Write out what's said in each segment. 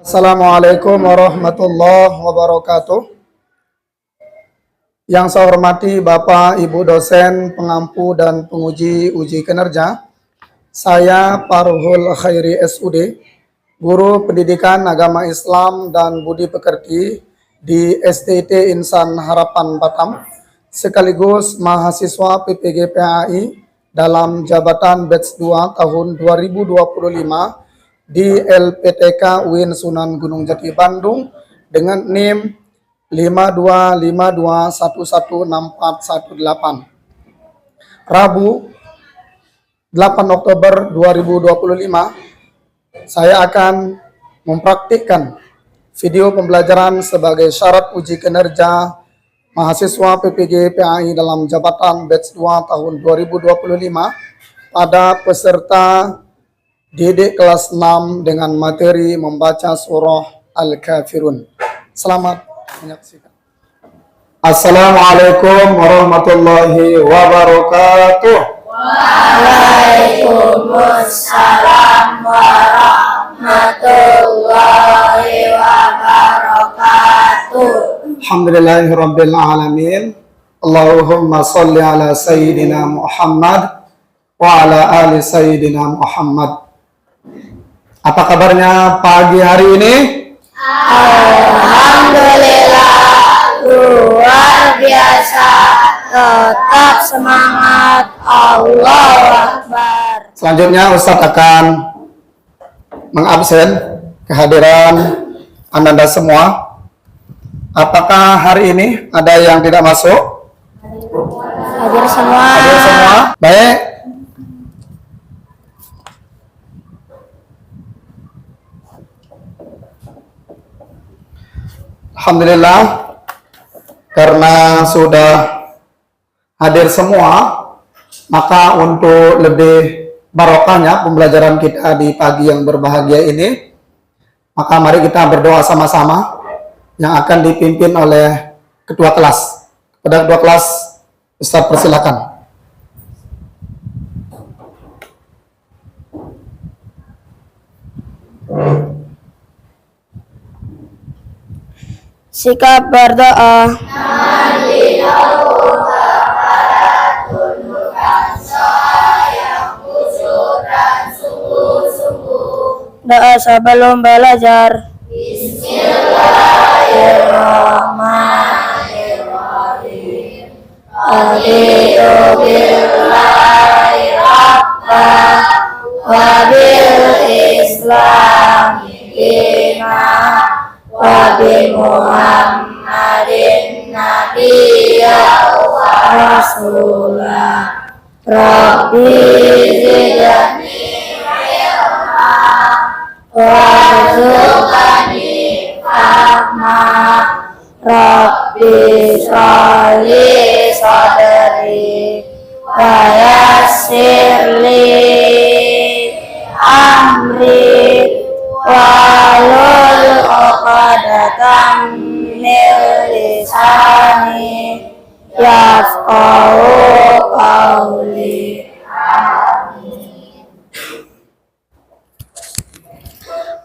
Assalamualaikum warahmatullahi wabarakatuh. Yang saya hormati Bapak, Ibu dosen, pengampu, dan penguji uji kinerja. Saya Farhul Khairi SUD, Guru Pendidikan Agama Islam dan Budi Pekerti di STT Insan Harapan Batam, sekaligus mahasiswa PPG PAI dalam jabatan batch 2 tahun 2025 di LPTK UIN Sunan Gunung Jati Bandung dengan NIM 5252116418. Rabu 8 Oktober 2025 saya akan mempraktikkan video pembelajaran sebagai syarat uji kinerja mahasiswa PPG PAI dalam jabatan batch 2 tahun 2025 pada peserta didik kelas 6 dengan materi membaca surah Al-Kafirun. Selamat menyaksikan. Assalamualaikum warahmatullahi wabarakatuh. Waalaikumsalam warahmatullahi wabarakatuh. Alhamdulillahirabbil alamin. Allahumma shalli ala sayyidina Muhammad wa ala ali sayyidina Muhammad. Apa kabarnya pagi hari ini? Alhamdulillah, luar biasa. Tetap semangat. Allahu Akbar. Selanjutnya Ustadz akan mengabsen kehadiran Anda semua. Apakah hari ini ada yang tidak masuk? Hadir semua. Hadir semua. Baik. Alhamdulillah, karena sudah hadir semua, maka untuk lebih barokahnya pembelajaran kita di pagi yang berbahagia ini, maka mari kita berdoa sama-sama yang akan dipimpin oleh ketua kelas. Kepada ketua kelas, Ustaz persilakan. Sikap berdoa. Doa sebelum belajar. Bismillahirrahmanirrahim. Raditu billahi rabbah wa bil islami dinah wa bi Muhammadin nabiyya wa rasulah. Rabbi zidni ilma warzuqni fahma. Rabbi sholli sadri wa yassir li amri wahlul 'uqdatam min lisani yafqahu qawli.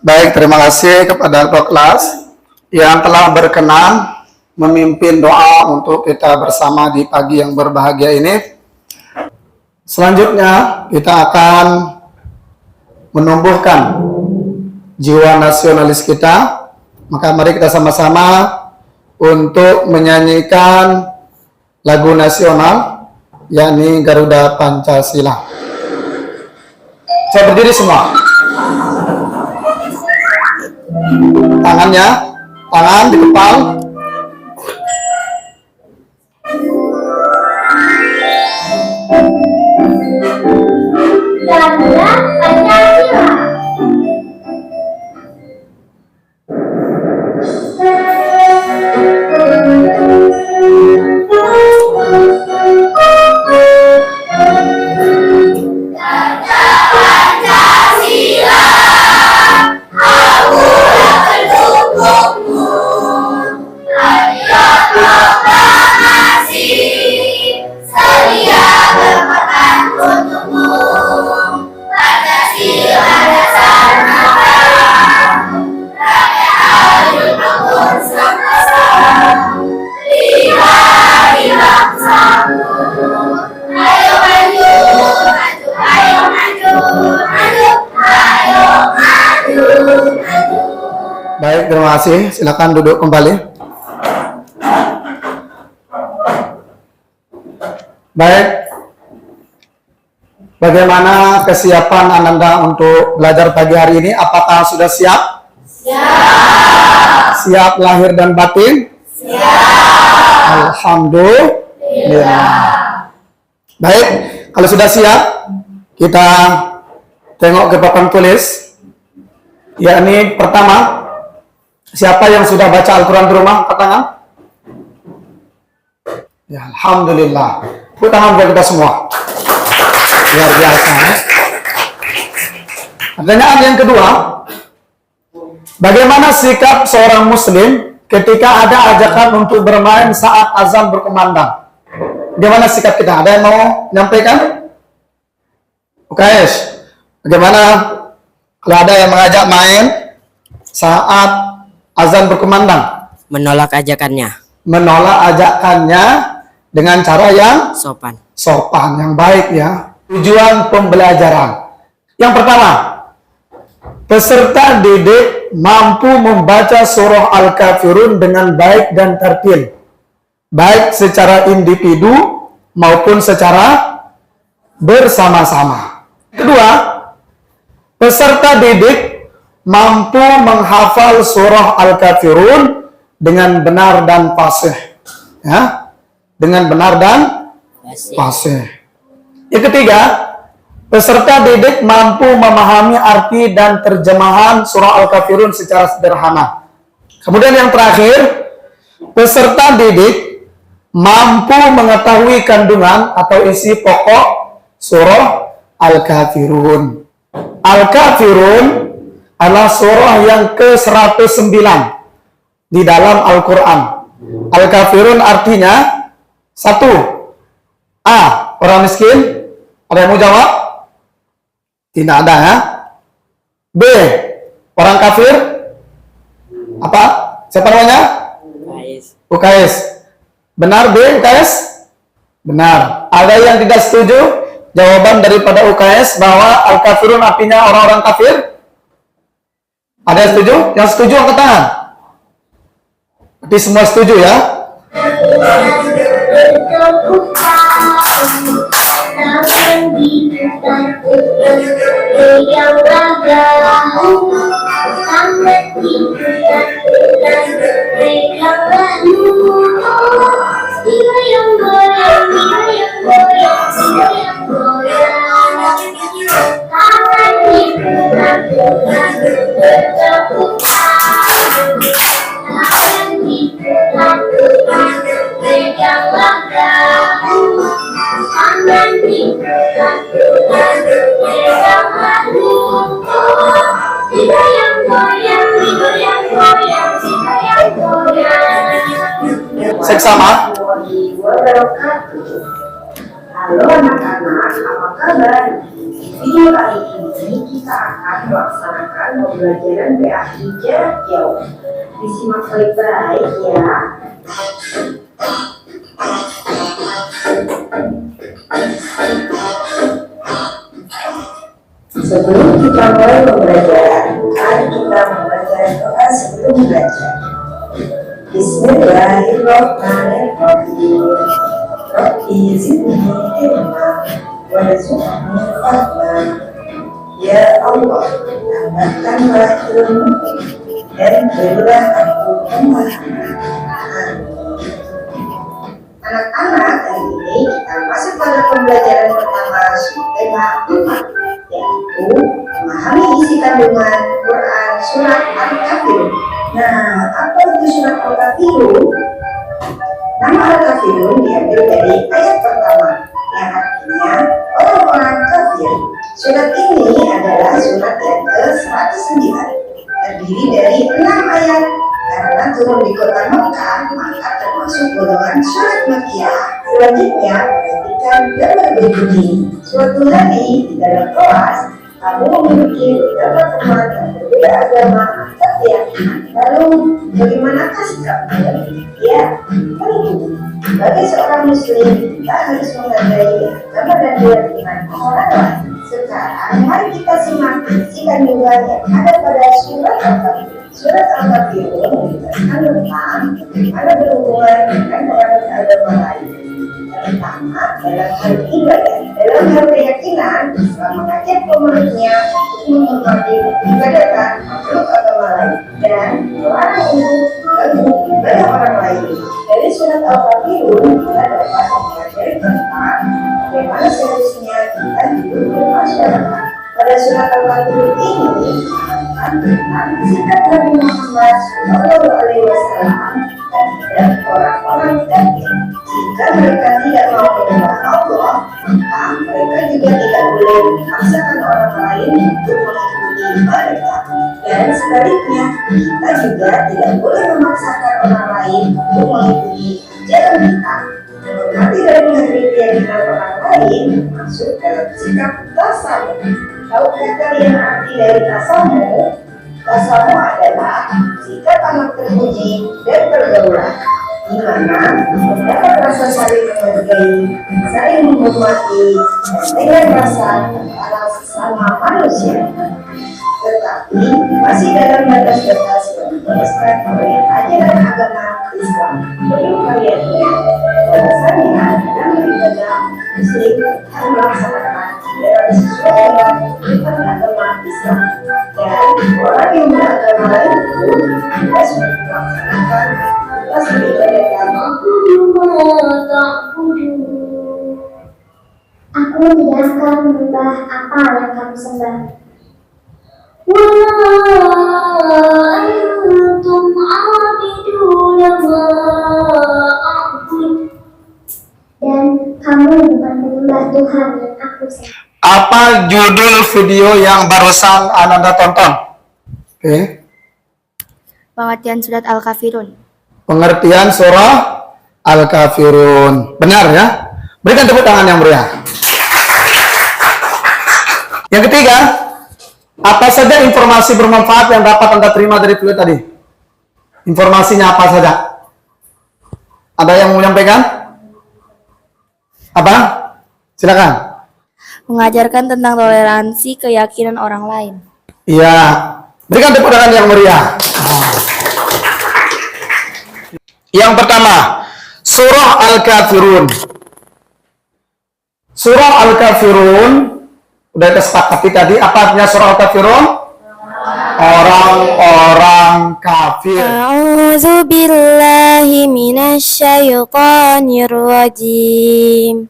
Baik, terima kasih kepada ketua kelas yang telah berkenan memimpin doa untuk kita bersama di pagi yang berbahagia ini. Selanjutnya kita akan menumbuhkan jiwa nasionalis kita. Maka mari kita sama-sama untuk menyanyikan lagu nasional, yakni Garuda Pancasila. Saya berdiri semua. Tangan di kepala. Garuda Pancasila. Baik, terima kasih. Silakan duduk kembali. Baik. Bagaimana kesiapan Ananda untuk belajar pagi hari ini? Apakah sudah siap? Siap. Siap lahir dan batin? Siap. Alhamdulillah. Baik, kalau sudah siap, kita tengok ke papan tulis. Yakni pertama, siapa yang sudah baca Al-Quran di rumah? Angkat tangan. Ya, Alhamdulillah. Tepuk tangan buat kita semua. Luar biasa. Pertanyaan yang kedua, bagaimana sikap seorang muslim ketika ada ajakan untuk bermain saat azan berkumandang? Bagaimana sikap kita? Ada yang mau menyampaikan? UKS, bagaimana kalau ada yang mengajak main saat azan berkumandang? Menolak ajakannya. Menolak ajakannya dengan cara yang Sopan, yang baik ya. Tujuan pembelajaran. Yang pertama, peserta didik mampu membaca surah Al-Kafirun dengan baik dan tertil, baik secara individu maupun secara bersama-sama. Kedua, peserta didik mampu menghafal surah Al-Kafirun dengan benar dan fasih. Ya, dengan benar dan fasih. Yang ketiga, peserta didik mampu memahami arti dan terjemahan surah Al-Kafirun secara sederhana. Kemudian yang terakhir, peserta didik mampu mengetahui kandungan atau isi pokok surah Al-Kafirun. Al-Kafirun adalah surah yang ke-109 di dalam Al-Quran. Al-Kafirun artinya, satu, A, orang miskin. Ada yang mau jawab? Tidak ada ya. B, orang kafir. Apa? Siapa namanya? UKS. Benar B, UKS? Benar. Ada yang tidak setuju jawaban daripada UKS bahwa Al-Kafirun artinya orang-orang kafir? Ada yang setuju? Yang setuju angkat tangan. Berarti semua setuju ya? Seksama. Halo anak-anak, apa kabar? Video kali ini kita akan melaksanakan pembelajaran PAI jarak jauh. Disimak baik-baik ya. Sebelum kita mulai pembelajaran, mari kita membaca doa sebelum belajar. Bismillahirrahmanirrahim. Rabbi zidni ilma warzuqni fahma. Ya Allah, tambahkanlah ilmu dan berilah aku pemahaman. Anak-anak, hari ini kita masuk pada pembelajaran pertama tema 4, yaitu memahami isi kandungan Quran surat Al-Kafirun. Nah, apa itu surat Al-Kafirun? Nama Al-Kafirun diambil dari ayat pertama yang artinya orang-orang kafir. Surat ini adalah surat yang ke-109, terdiri dari 6 ayat. Karena turun di kota Mekah, maka termasuk golongan surat Makkiyah. Selanjutnya, perhatikan gambar berikut ini. Suatu hari di dalam kelas, kamu memiliki beberapa teman yang berbeda agama atau keyakinan. Lalu, bagaimanakah sikap kalian? Ya, tentu. Sebagai seorang muslim, kita harus menghargai agama dan keyakinan orang lain. Sekarang, mari kita simak isi kandungan yang ada pada surat Al-Kafirun. surat Al-Kafirun menjelaskan tentang bagaimana berhubungan dengan orang agama lain. Pertama, dalam hal ibadah, dalam hal keyakinan, Islam mengajak pemeluknya untuk menghormati ibadatan makhluk agama lain dan melarang untuk mengganggu ibadah orang lain. Dari surat Al-Kafirun kita dapat mempelajari tentang bagaimana seharusnya kita hidup bermasyarakat. Pada surat Al-Kafirun ini tentang sikap Nabi Muhammad SAW dan orang-orang kafir. Jika mereka tidak mau menyembah Allah, maka mereka juga tidak boleh memaksakan orang lain untuk mengikuti mereka. Dan sebaliknya, kita juga tidak boleh memaksakan orang lain untuk mengikuti ajaran kita. Menghormati dan menghargai keyakinan orang lain masuk dalam sikap tasamu. Tahukah kalian arti dari tasamu? Tasamu adalah sikap anak terpuji dan pergaulan, di mana terdapat rasa saling menghargai, saling menghormati, dan dengan rasa para sesama manusia. Tetapi masih dalam batas-batas yang dijelaskan oleh ajaran agama Islam. Perlu kalian lihat, bahwasannya dalam beribadah Muslim harus melaksanakan ibadah sesuai dengan agama Islam, dan orang yang beragama lain pun harus melaksanakan tugas beribadah. Aku tidak akan menyembah apa yang kamu sembah. Antum abiduna ma a'bud. Dan kamu bukan menyembah Tuhan yang aku sembah. Apa judul video yang barusan Ananda tonton? Oke. Pengertian surat Al-Kafirun. Pengertian surah Al-Kafirun. Benar ya? Berikan tepuk tangan yang meriah. Yang ketiga, apa saja informasi bermanfaat yang dapat Anda terima dari video tadi? Informasinya apa saja? Ada yang mau menyampaikan? Apa? Silakan. Mengajarkan tentang toleransi keyakinan orang lain. Iya. Berikan tepuk tangan yang meriah. Yang pertama, surah Al-Kafirun. Surah Al-Kafirun udah kita sepakati tadi, apa artinya surah Al-Kafirun? Orang-orang kafir. A'udzu billahi minasyaitonir rajim.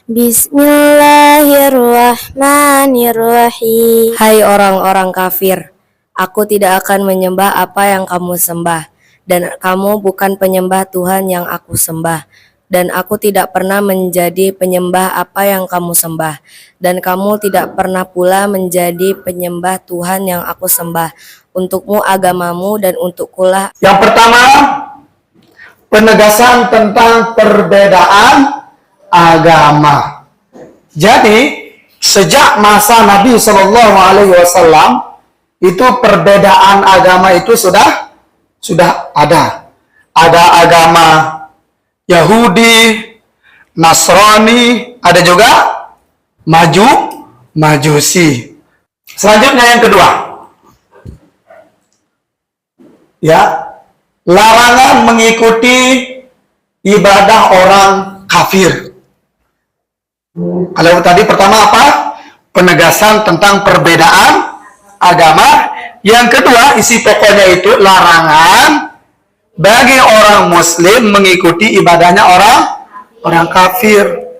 Bismillahirrahmanirrahim. Hai orang-orang kafir, aku tidak akan menyembah apa yang kamu sembah, dan kamu bukan penyembah Tuhan yang aku sembah, dan aku tidak pernah menjadi penyembah apa yang kamu sembah, dan kamu tidak pernah pula menjadi penyembah Tuhan yang aku sembah. Untukmu agamamu dan untukkulah. Yang pertama, penegasan tentang perbedaan agama. Jadi, sejak masa Nabi Shallallahu Alaihi Wasallam itu perbedaan agama itu sudah ada. Ada agama Yahudi, Nasrani, ada juga Majusi. Selanjutnya yang kedua, ya, larangan mengikuti ibadah orang kafir. Kalau tadi pertama apa? Penegasan tentang perbedaan agama. Yang kedua, isi pokoknya itu larangan bagi orang muslim mengikuti ibadahnya orang kafir.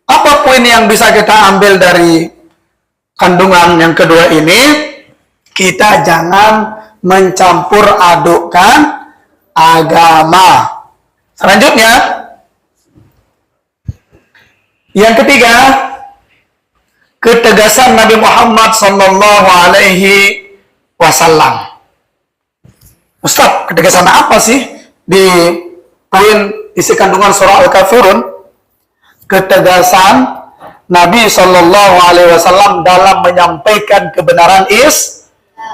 Apa poin yang bisa kita ambil dari kandungan yang kedua ini? Kita jangan mencampur adukkan agama. Selanjutnya, yang ketiga, ketegasan Nabi Muhammad Sallallahu Alaihi Wasallam. Ustaz, ketegasan apa sih di poin isi kandungan surah Al-Kafirun? Ketegasan Nabi Sallallahu Alaihi Wasallam dalam menyampaikan kebenaran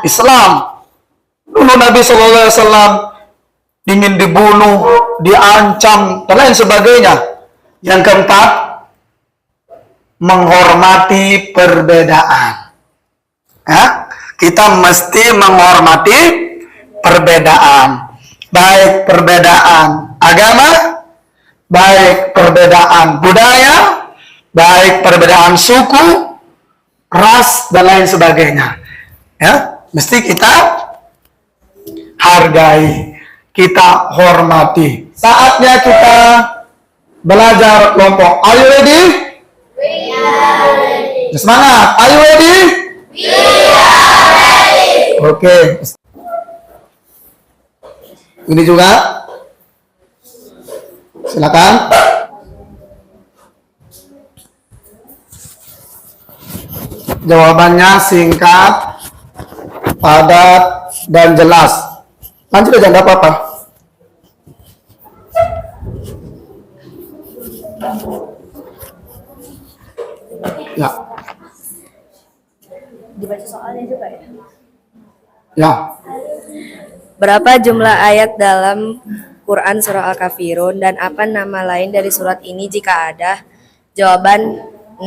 Islam. Dulu Nabi Sallallahu Alaihi Wasallam ingin dibunuh, diancam, dan lain sebagainya. Yang keempat, menghormati perbedaan. Ya, kita mesti menghormati perbedaan. Baik perbedaan agama, baik perbedaan budaya, baik perbedaan suku, ras, dan lain sebagainya. Ya, mesti kita hargai, kita hormati. Saatnya kita belajar kelompok. Are you ready? We are ready. Semangat. Are you ready? We are ready. Oke. Ini juga. Silakan. Jawabannya singkat, padat, dan jelas. Lanjut aja, nggak apa-apa. Ya. Dibaca soalnya juga ya. Ya. Berapa jumlah ayat dalam Quran surah Al-Kafirun dan apa nama lain dari surat ini jika ada? Jawaban 6.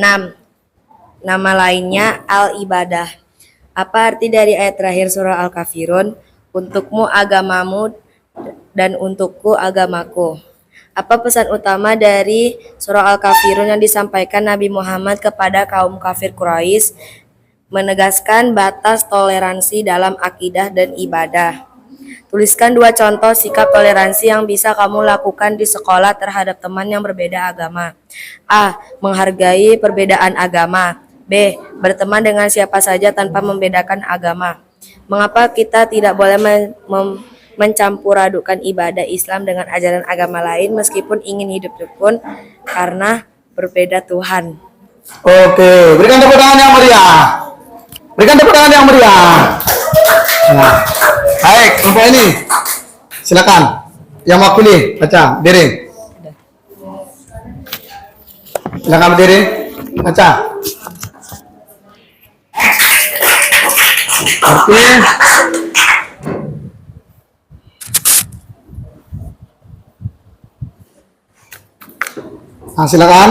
Nama lainnya Al-Ibadah. Apa arti dari ayat terakhir surah Al-Kafirun? Untukmu agamamu dan untukku agamaku. Apa pesan utama dari surah Al-Kafirun yang disampaikan Nabi Muhammad kepada kaum kafir Quraisy? Menegaskan batas toleransi dalam akidah dan ibadah. Tuliskan 2 contoh sikap toleransi yang bisa kamu lakukan di sekolah terhadap teman yang berbeda agama. A. Menghargai perbedaan agama. B. Berteman dengan siapa saja tanpa membedakan agama. Mengapa kita tidak boleh mencampur adukan ibadah Islam dengan ajaran agama lain meskipun ingin hidup rukun karena berbeda Tuhan? Oke, berikan tepuk tangan yang meriah. Berikan tepuk tangan yang meriah. Nah, baik, kelompok ini. Silakan. Yang wakili, baca, berdiri. Silakan berdiri, baca. Oke. Nah, silakan.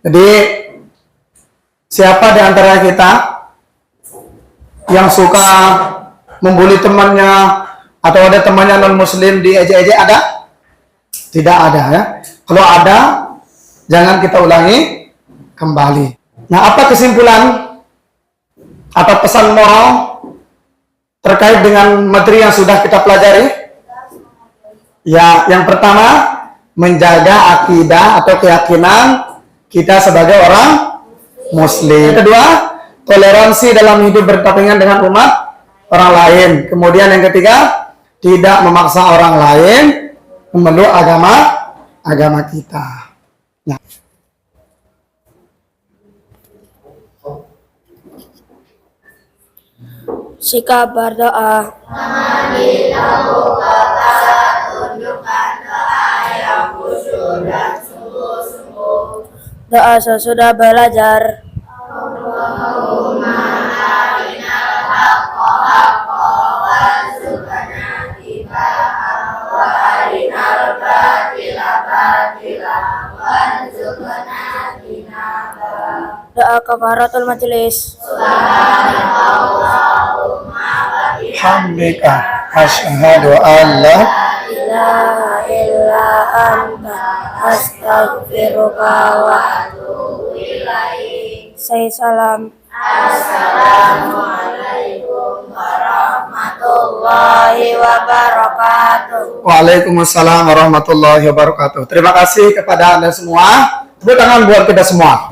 Jadi, siapa di antara kita yang suka membuli temannya atau ada temannya non-muslim diejek-ejek, ada? Tidak ada ya. Kalau ada, jangan kita ulangi kembali. Nah, apa kesimpulan atau pesan moral terkait dengan materi yang sudah kita pelajari? Ya, yang pertama, menjaga akidah atau keyakinan kita sebagai orang muslim. Kedua, toleransi dalam hidup berdampingan dengan umat orang lain. Kemudian yang ketiga, tidak memaksa orang lain memeluk agama kita. Nah. Sikap berdoa. Doa sesudah belajar. Doa kafaratul majelis. Hamdika asyhadu an la ilaha illa anta astaghfiruka wa atubu ilaik. Saya salam. Assalamualaikum warahmatullahi wabarakatuh. Waalaikumsalam warahmatullahi wabarakatuh. Terima kasih kepada Anda semua. Tepuk tangan buat kita semua.